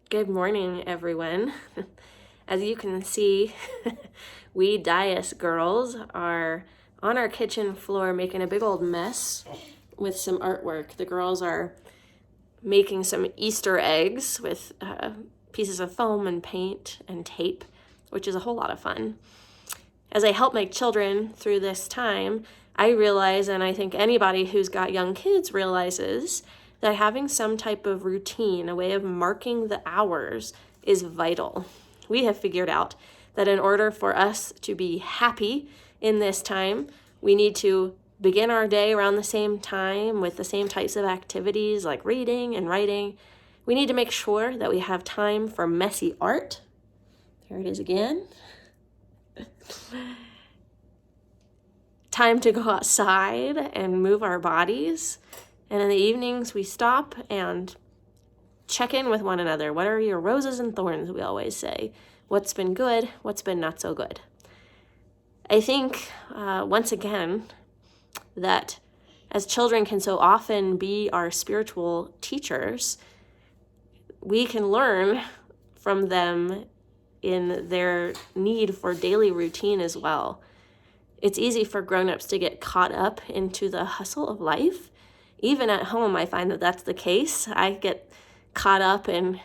Good morning, everyone. As you can see, we Dias girls are on our kitchen floor making a big old mess with some artwork. The girls are making some Easter eggs with pieces of foam and paint and tape, which is a whole lot of fun. As I help my children through this time, I realize, and I think anybody who's got young kids realizes, that having some type of routine, a way of marking the hours, is vital. We have figured out that in order for us to be happy in this time, we need to begin our day around the same time with the same types of activities like reading and writing. We need to make sure that we have time for messy art. There it is again. Time to go outside and move our bodies. And in the evenings, we stop and check in with one another. What are your roses and thorns, we always say. What's been good? What's been not so good? I think, once again, that as children can so often be our spiritual teachers, we can learn from them in their need for daily routine as well. It's easy for grown-ups to get caught up into the hustle of life. Even at home, I find that that's the case. I get caught up in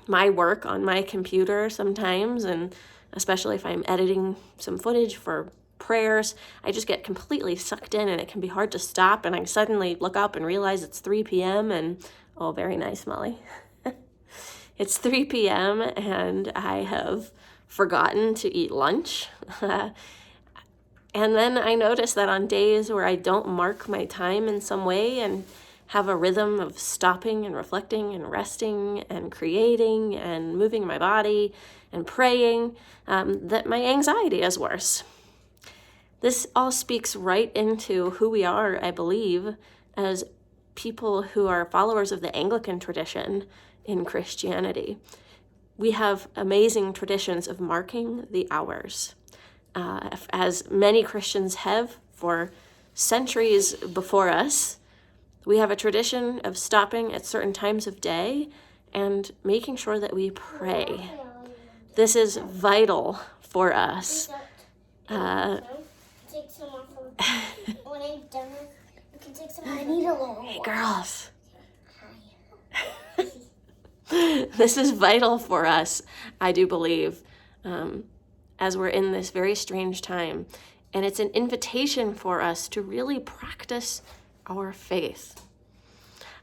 my work on my computer sometimes, and especially if I'm editing some footage for prayers, I just get completely sucked in, and it can be hard to stop, and I suddenly look up and realize it's 3 p.m. and, oh, very nice, Molly. It's 3 p.m. and I have forgotten to eat lunch. And then I notice that on days where I don't mark my time in some way and have a rhythm of stopping and reflecting and resting and creating and moving my body and praying, that my anxiety is worse. This all speaks right into who we are, I believe, as people who are followers of the Anglican tradition in Christianity. We have amazing traditions of marking the hours. As many Christians have for centuries before us, we have a tradition of stopping at certain times of day and making sure that we pray. This is vital for us. Hey, girls. This is vital for us, I do believe. As we're in this very strange time. And it's an invitation for us to really practice our faith.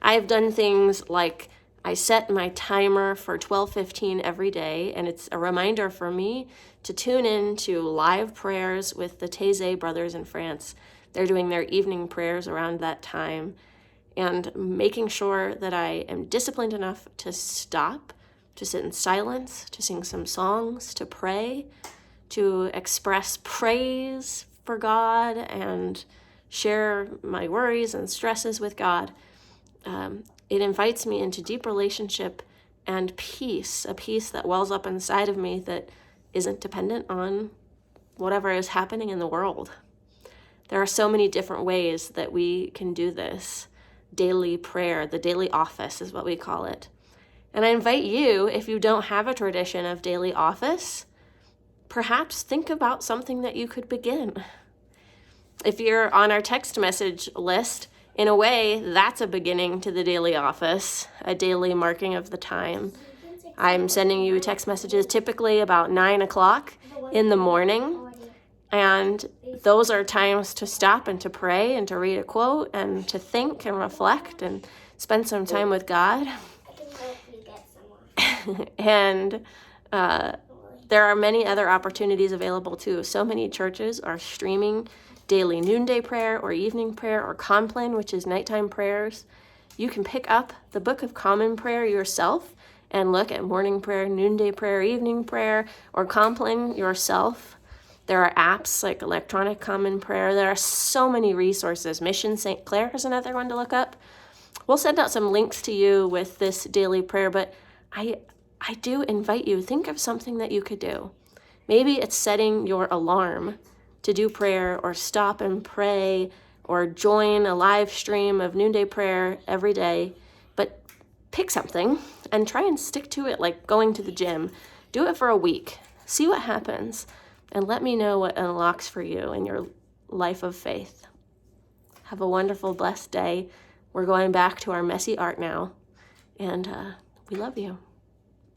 I've done things like I set my timer for 12:15 every day, and it's a reminder for me to tune in to live prayers with the Taizé brothers in France. They're doing their evening prayers around that time, and making sure that I am disciplined enough to stop, to sit in silence, to sing some songs, to pray, to express praise for God and share my worries and stresses with God. It invites me into deep relationship and peace, a peace that wells up inside of me that isn't dependent on whatever is happening in the world. There are so many different ways that we can do this. Daily prayer, the daily office is what we call it. And I invite you, if you don't have a tradition of daily office, perhaps think about something that you could begin. If you're on our text message list, in a way, that's a beginning to the daily office, a daily marking of the time. I'm sending you text messages typically about 9 o'clock in the morning, and those are times to stop and to pray and to read a quote and to think and reflect and spend some time with God. And there are many other opportunities available too. So many churches are streaming daily noonday prayer or evening prayer or Compline, which is nighttime prayers. You can pick up the Book of Common Prayer yourself and look at morning prayer, noonday prayer, evening prayer, or Compline yourself. There are apps like Electronic Common Prayer. There are so many resources. Mission St. Clair is another one to look up. We'll send out some links to you with this daily prayer, but I do invite you, think of something that you could do. Maybe it's setting your alarm to do prayer or stop and pray or join a live stream of noonday prayer every day. But pick something and try and stick to it, like going to the gym. Do it for a week. See what happens, and let me know what unlocks for you in your life of faith. Have a wonderful, blessed day. We're going back to our messy art now, and we love you.